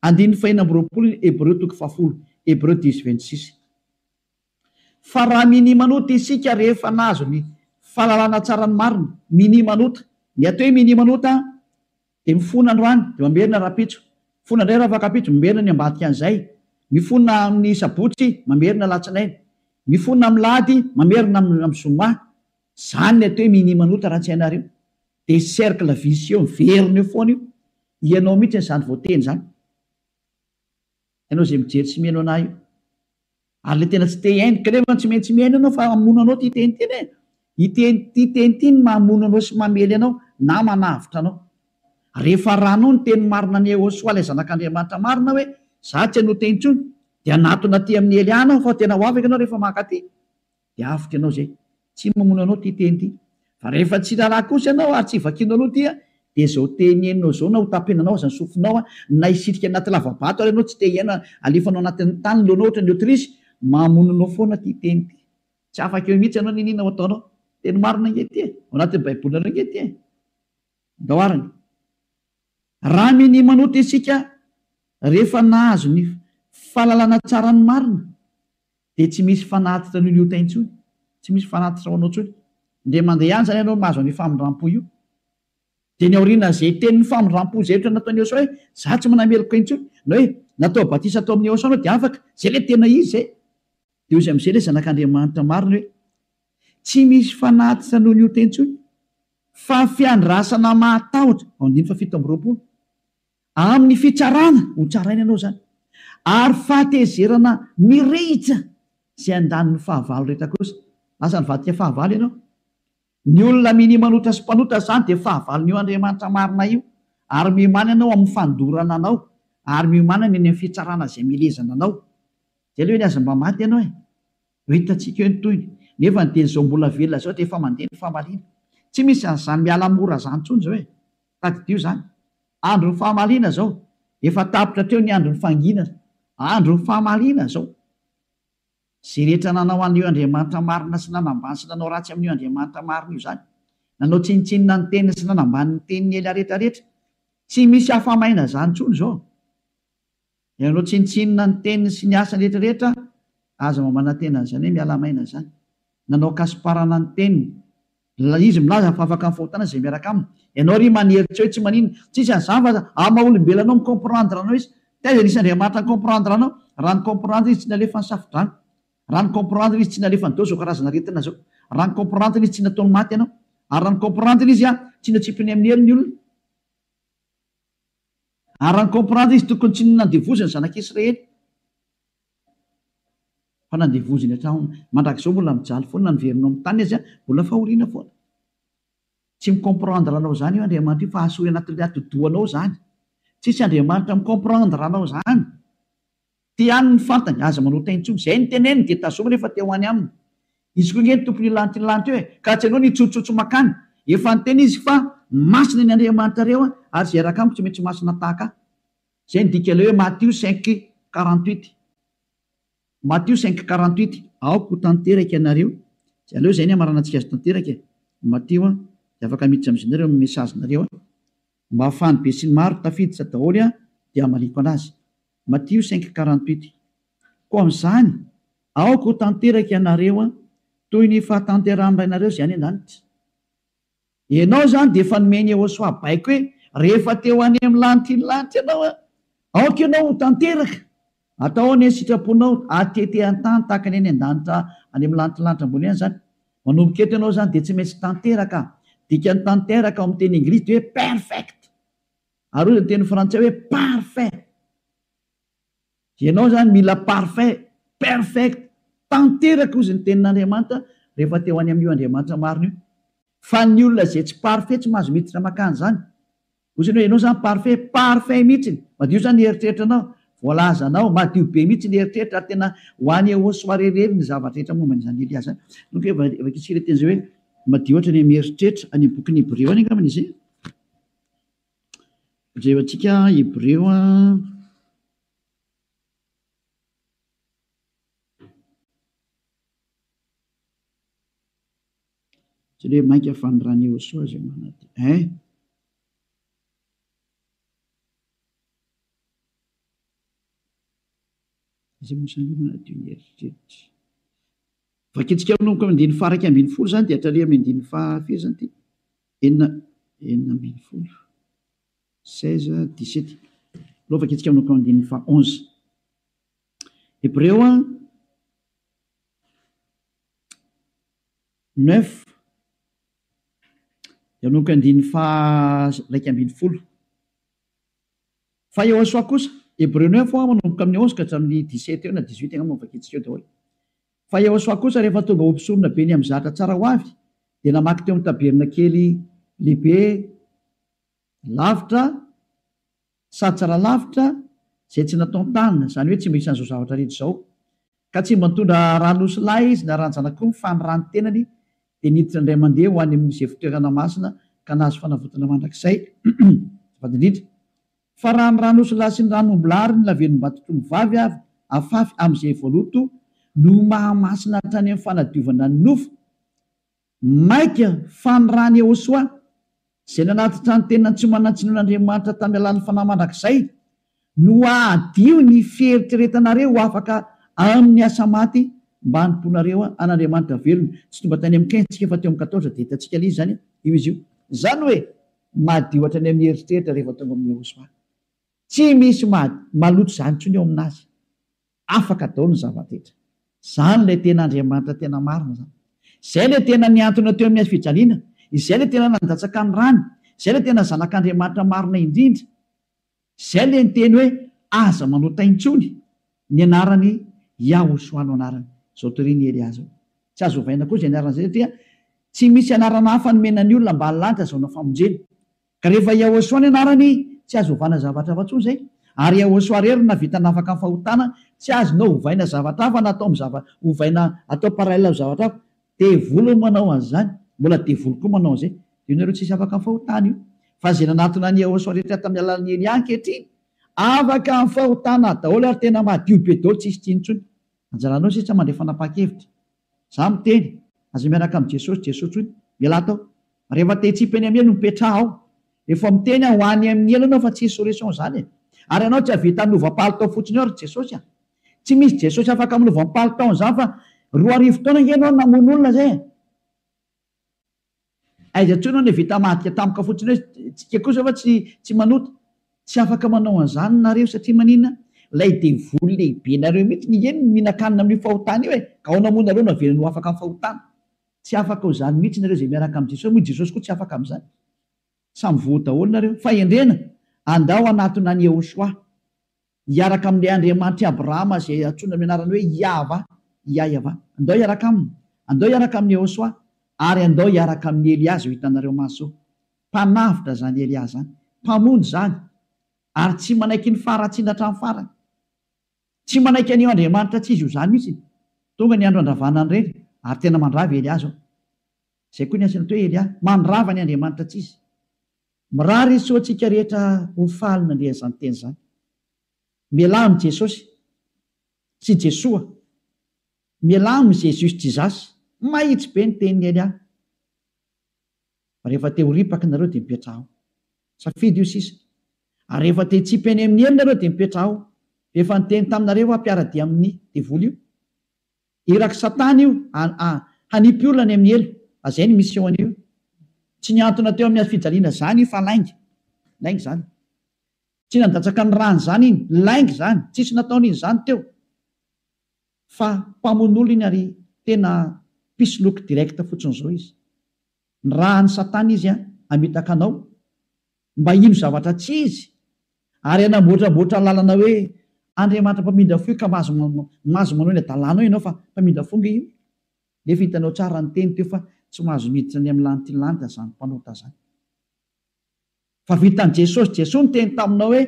Andininy 420 Hebreo toko 10 Hebreo 10:26. Fa raha minimanota isika rehefa nazo ny fahalalana tsara ny marina, minimanota. Ny atao hoe minimanota dia mifona androany dia mamerina rapitso. Mifona indray raha afaka pitso mamerina ny ambadika an'izay. Mifona amin'ny sabotsy mamerina latsinainy. Mifona amin'ny lahady mamerina amin'ny zoma. Izany ny atao hoe minimanota raha tsy hainareo. Dia cercle vicieux miverina eo foana io. Ianao mihitsy n'izany voateny izany. Ianao izay mijery tsy mihaino anahy io. Ary le tena tsy te haino kanefa tsy maintsy mihaino ianao fa hamono anao ty teny teny. Ity teny ity ny mamono anao sy mamely anao na manavitra anao. Rehefa ranao ny teny marina ny Hosoa ilay zanak'Andriamanitra marina hoe za tsy hanota intsony dia anatona aty amin'ny Eliana fa tena ho afaka ianao rehefa maka aty. Dia afitra ianao izay. Tsy mamono anao ty teny ity. Fa rehefa tsy raharaha kosa ianao ary tsy vakianao aloha ty dia izao teny henonao izao na ho tapenanao aza ny sofinao na hisitrika anaty lavabato ary ianao tsy te hiaina alefanao anatin'ny tany loanao ohatra ny Aotrisy mamono anao foana ty teny ity. Tsy afaka eo mihitsy ianao ninina ho ataonao. Teny marina ingety ao anatin'ny baibolina ingety daoarany. Raha minimanota isika rehefa nahazo ny fahalalana tsara ny marina dia tsy misy fanatitra noho ny ota intsony. Tsy misy fanatitra ho anao intsony. Indray mandeha ihany izany ianao mahazo ny famindrampo io. Dia ny aoriana izay tenin'ny famindrampo izay ohatra nataon'ny Hosoa hoe za tsy manameloko intsony na hoe natao batisa atao amin'ny Hosoa dia afaka izay ilay tena izy izay. Dia izy amin'izay ilay zanak'Andriamanitra marina hoe tsy misy fanatitra noho ny ota intsony fa fiandrasana mahatahotra ao 9:20 amin'ny fitsarana ho tsaraina ianao izany ary fahatezerana mirehitra izay andaniny fahavalo rehetra kosa. Lasa nivadika fahavalo ianao. Ny olona minimanota sy mpanota izany dia fahavalon'io Andriamanitra marina io ary miomana ianao amin'ny fandorana anao ary miomana ny fitsarana izay milezana anao. Dia ilay hoe ny aza mba maty ianao ho hitantsika eo ny toyny nefa ny teny izao mbola velona izao dia efa mandeha ny fahamaliana. Tsy misy an'izany miala mora izany intsony izao tadidio izany. Andron'ny fahamaliana izao efa tapitra hatreo ny andron'ny fanginana. Andron'ny fahamaliana izao. Izay rehetra nanao an'io Andriamanitra marina sy nanambany sy nanao ratsy amin'io Andriamanitra marina io izany. Nanao tsinitsinina ny teniny sy nanambany ny teniny ela rehetrarehetra. Tsy misy hafamaina izany intsony izao. Nanao tsinitsinina ny teniny sy ny asany rehetrarehetra aza mamana tena izany hoe miala maina izany. Nanao kasiparana ny teniny. Izy milaza fa afaka amin'ny fahotana izay miaraka aminy. Ianao ry maneritra hoe tsy manino. Tsisy an'izany fa ama olombelonao mikomprandra anao izy. Taiza nisy Andriamanitra mikomprandra anao. Raha ny komprandra izy tsy nalefa ny safidrano. Raha ny komprandra izy tsy nalefa ny dao izao karazana retina izao. Raha ny komprandra izy tsy nataony maty ianao. Ary raha ny komprandra izy tsy natsipiny amin'ny herin'ny olona. Ary raha ny komprandra izy tokony tsy nandevoziny zanak'Israely. Fa nandevoziny hatrany mandrakizao mbola mijaly foana na niverinao amin'ny tany izy mbola fahoriana foana. Tsy tsy micomprendre anao zany io Andriamanitra io fa asory anatin'ny atodoanao zany. Tsisy Andriamanitra micomprendre anao zany. Ty any ny fantany aza manota intsony zay ny teneny dia tazoma rehefa te ho any aminy. Izy koa ny tompony lanitra ny lanitra eo ka tsy anao nitsotsotso makany. Efa nyteny izy fa masina ny Andriamanitra reo ary zay raka amiko tsy maintsy masina tahaka. Zay ny dika ilay hoe Matthieu 5:48. Matthieu 5:48 aoko tanteraka ianareo. Zay aleo zay ny amaranantsika azy tanteraka. Matthieu dia afaka miditra amin'izy nareo mesazinareo mba hafany be sy ny maro tafiditra daholo dia maliko anazy. Matthieu 5:48 koa amin'izany aoko tanteraka ianareo toy ny fahatanteran'irainareo zay any an-danitra. Ianao zany dia efa nomeny Iehosoa baiko hoe rehefa teo any amin'ny lanitra ny lanitra ianao aoka ianao tanteraka atao ny sitraponao atete an-tany tahaka ny any an-danitra any amin'ny lanitra ambony any zany. Manomboka eto ianao zany dia tsy maintsy tanteraka. Dikany tanteraka ao amin'ny teny anglisy dia hoe perfect. Ary ny teny frantsay hoe parfait. Ianao zany mila parfait, perfect, tanteraka ozy ny tenin'Andriamanitra rehefa teo any amin'io Andriamanitra marina io. Fa ny olona zay tsy parfait tsy mahazo miditra makany zany. Ozy hoe ianao zany parfait mihitsy. Madio zany eritreritra anao, voalaza anao, madio be mihitsy ny eritreritra ary tena ho any Iehosoa reherery ny zavatra rehetra momba n'izany Elias zany. Donc vakitsika teny zay hoe madio ohatra ny mieritreritra any bokin'ny Hébreu any angambany izy. Jereo antsika Hébreu tsy le mainka fanirany Iehosoa zay manaty. Izay mosany manadio ny eritreritra. Vakitsika manomboka amin'ny andiny faha 12 zany dia hatrary amin'ny andiny faha firy zany ty? 4:12. 16-17. Aloha vakitsika manomboka amin'ny andiny faha 11. Hébreu 9 dia manomboka andiny faha 12. Fa Iehosoa kosa Hébreu 9 manomboka amin'ny 11 ka hatramin'ny 17 eo na 18 angamba vakitsika eo daholo. Fa Iehosoa kosa rehefa tonga ompisorona be ny amin'ny zatra tsara ho avy dia namaky teo amin'ny tabernakely lehibe lavitra sady tsara lavitra zay tsy natao tanina, zany hoe tsy misy an'izao zavatra rehetra izao. Ka tsy mba nitondra ranosy lahy izy na ranjanak'omby fa ny rano tenany dia niditra indray mandeha ho any amin'izay fitoerana masina ka nahazo fanavotana mandrakizay. Vadindrindra fa raha ny ranosy lahy sy ny ranomby lahy ary ny lavelom-batotrony vavy avy afafy amin'izay voaloto no mahamasina hatrany amin'ny fanadiovana ny nofo maika fa ny rany Iehosoa zay nanatitra ny tena tsy manatsinoan'Andriamanitra tamin'ny alalan'ny fanahy mandrakizay no adio ny fieritreretanareo ho afaka amin'ny asa maty mba hanimponareo an'Andriamanitra velona. Tsy tomba tany amin'ny 15 tsika fa teo amin'ny 14 dia hitantsika ilay zany io izy io. Zany hoe madio hatrany amin'ny eritreritra rehefa tonga amin'ny Iehosoa. Tsy misy maloto zany intsony eo aminazy. Afaka daholo ny zavatra rehetra. Zany ilay tena Andriamanitra tena marina zany. Izay ilay tena niantona teo amin'ny fijaliana, izay ilay tena nandatsaka ny rany, izay ilay tena zanak'Andriamanitra marina indrindra. Izay ilay niteny hoe aza manota intsony ny anarany Iehosoa no anarany. Zao toriany Elias. Tsy azo ovaina koa izay anarana izay satria tsy misy anarana hafa nomenan'ny olona mba halanitra zao na famonjena. Ka rehefa Iehosoa ny anarany tsy azo ovana zavatra hafa intsony izay. Ary Iehosoa rery na vita nafaka amin'ny fahotana tsy azonao ovaina zavatra hafa na atao ovaina atao parallela amin'ny zavatra hafa. Devoly manao an'izany, mbola devoly koa manao an'izay. Io nareo tsisy afaka amin'ny fahotana io. Fa izay nanatona ny Iehosoa rehetra tamin'ny alalan'ny Elia ankehitriny afaka amin'ny fahotana daholo ary tena madio be daholo tsisy tsinontsony. Anjaranao sisa mandray fanapa-kevitra. Za miteny aza miaraka amin'ny Jesosy, Jesosy hoy miala tao. Rehefa te hitsipy any amin'ny elo mipetraha ao. Efa miteny ho any amin'ny elo anao fa tsy solution zany. Ary anao tsy havita nova-palitao fotsiny ao Jesosy. Tsy misy Jesosy afaka minova-palitao zany fa 2 arivo taona ngenao namono olona zay. Aiza intsony ny vita madika tampoka fotsiny hoe tsika kosa fa tsy manota. Tsy afaka manao an'izany nareo satria manina lay devoly lehibe nareo mihitsy ny eny mihinan-kanina amin'ny fahotana io ka ao namono nareo navelany ho afaka amin'ny fahotana. Tsy afaka ho zany mihitsy nareo zay miaraka amin'ny Jesosy. Moa Jesosy koa tsy afaka amin'izany. Samy voa daholo nareo. Fa endrena andao anatona ny Iehosoa hiaraka amin'ilay Andriamanitra Abrahama zay antsoina amin'ny anarany hoe Yahva. Andao hiaraka aminy. Andao hiaraka amin'ny Iehosoa ary andao hiaraka amin'ny Eliazy ho hitanareo maso. Mpanavitra zany Eliazy zany, mpamonjy zany, ary tsy manaiky ny faratsiana hatramin'ny farany. Tsy manaiky an'io Andriamanitra tsy izy io zany mihitsy. Tonga ny andro andravanany ireny ary tena mandrava Eliazy. Zay koa ny asany atao hoe Eliazy, mandrava ny Andriamanitra tsy izy. Mirary izy so antsika rehetra ho falina indray izany teny zany. Mialamy Jesosy sy Jesoa, mialamy Jesosy tsy zasy, mahitsy be ny tenin'ny Eliazy. Rehefa te ho ripaka nareo dia mipetraha ao. Safidy io sisa. Ary rehefa te hitsipy any amin'ny elo nareo dia mipetraha ao. Rehefa niteny taminareo ampiaradia amin'ny devoly io. Iraky Satana io hanipy olona any amin'ny elo. Azay ny mission io. Tsy niantona teo amin'ny fijaliana zany io fa laingy. Laingy zany. Tsy nandatsaka ny rano zany iny, laingy zany. Tsisy nataony zany teo. Fa mpamono iny ary tena pisoloky direct fotsiny zao izy. Ny rahan'ny Satana izy amitaka anao mba ino zavatra tsy izy, ary anamboatraboatra lalana hoe Andriamanitra mpamindra fo ka mazo manao ny adalàna ianao fa mpamindra fonga io. Nefa hitanao tsara ny teny teo fa tsy mahazo miditra ny amin'ny lanitra ny lanitra zany mpanota zany. Fa vitan'i Jesosy, Jesosy ny teny taminao hoe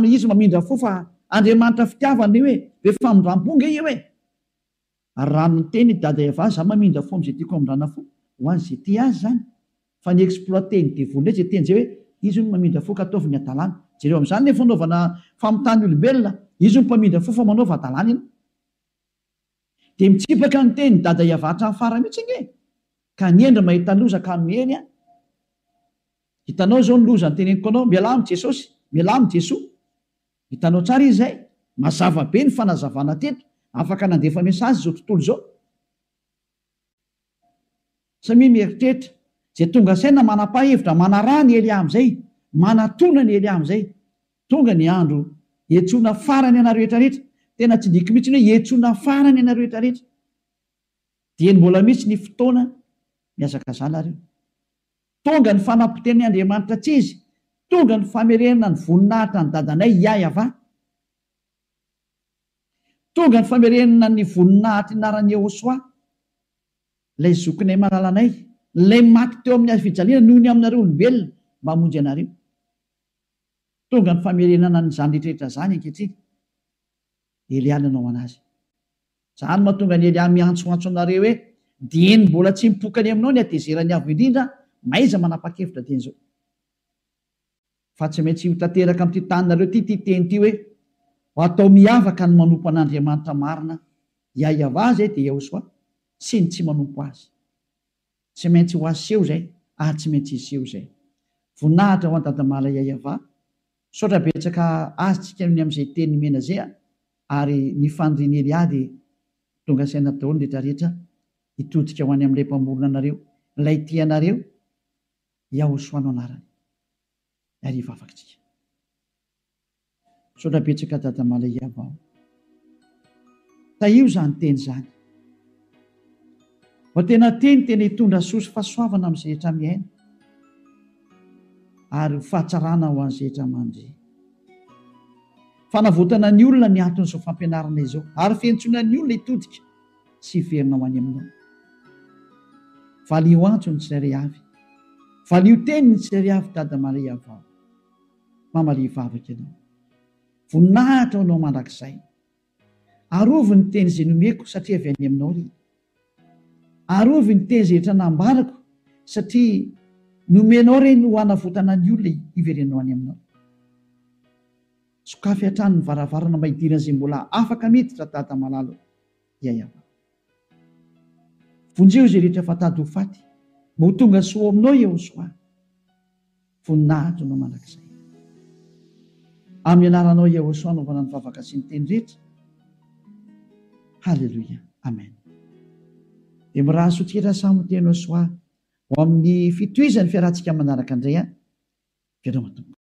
izy mamindra fo fa Andriamanitra fitiavana io be famindram-ponga io Ary raha ny teny dada Eva za mamindra fo amin'izay tiako amindrana fo ho an'izay ty azy zany. Fa ny exploité ny devoly zay teny zay hoe izy no mamindra fo ka ataovy ny adalàna. Jereo amin'izany ny fanaovana famitany olombelona, izy no mpamindra fo fa manaova adalàna ina. Dia mitsipaka ny teny dada Eva hatramin'ny farany mihitsy iny. Ka niendra mahita loza ka miheny hitanao zao ny loza ny teneniko anao, mialamy Jesosy, mialamy Jesoa. Hitanao tsara izy zay, mazava be ny fanazavana teto, afaka nandefa mesazy zao tontolo zao. Samy mieritreritra zay tonga saina manapa-hevitra manarà ny Elia amin'izay, manatona ny Elia amin'izay. Tonga ny andro hiantsoana farany ana rehetra rehetra. Tena tsy diky mihitsy hoe hiantsoana farany ana rehetra rehetra. Dia mbola mihitsy ny fotoana miazakazana reo. Tonga ny fanapoteny Andriamanitra tsy izy, tonga ny famerenana ny voninahitra ny dadanay Yahva. Tonga ny famerenana ny voninahitra inaran'ny Yehosoa, ilay zokinay manalanay, ilay maty teo amin'ny fijaliana noho ny aminareo olombelona mba hamonjy anareo. Tonga ny famerenana ny zany rehetrarehetra zany ankehitriny. Elia nanao anazy. Zany mahatonga ny Elia miantsoantso anareo hoe dieny mbola tsy mipokany aminao ny atezerany avo indrindra, maiza manapa-kevitra teny zao. Fa tsy maintsy ho tanteraka amin'ity taninareo ty teny ty hoe ho atao miavaka ny manompo an'Andriamanitra marina, Yahva zay dia Yehosoa, sy ny tsy manompo azy. Tsy maintsy ho aseho zay, ary tsy maintsy iseho zay. Voninahitra ho an-dadamala Yahva, saotra betsaka azytsika ny amin'izay teny mena zay, ary ny fandriany Eliady tonga saina daholo rehetrarehetra hitodika ho any amin'ilay mpamorona anareo, ilay tianareo, Yehosoa no anarany. Ariva afakitsika. Saotra betsaka dadamala Yahva. Taio zany teny zany. Fa tena tena hitondra soso fahasoavana amin'izay rehetra miaina, ary fahatsarana ho an'izay rehetra mandry. Fanavotana ny olona ny anton'izao fampianarana izao, ary fiantsoana ny olona hitodika sy hiverina ho any aminao. Valio antso ny tsirairay avy, valio teny ny tsirairay avy dadamala Yahva. Mamalia vavaka ianao, voninahitra anao mandrakizay, arovy ny teny izay nomeko satria avy any aminao ry. Arovy ny teny izay rehetra nambarako satria nomenao reny ho hanavotana ny olona hiverenao any aminao. Sokafy hatrany ny varavarana mba hidirana izay mbola afaka miditra dada malalo Yahva. Vonjeo izay rehetra fatady ho faty, mba ho tonga soa aminao Yehosoa. Voninahitra anao mandrakizay. Amin'ny anaranao Yehosoa anaovana ny vavaka sy ny teny rehetra. Halleluia. Amen. Dia mirahaso tsika samy teny Yehosoa ho amin'ny fitohizan'ny fiarahantsika manaraka indray. Fiara matomboka.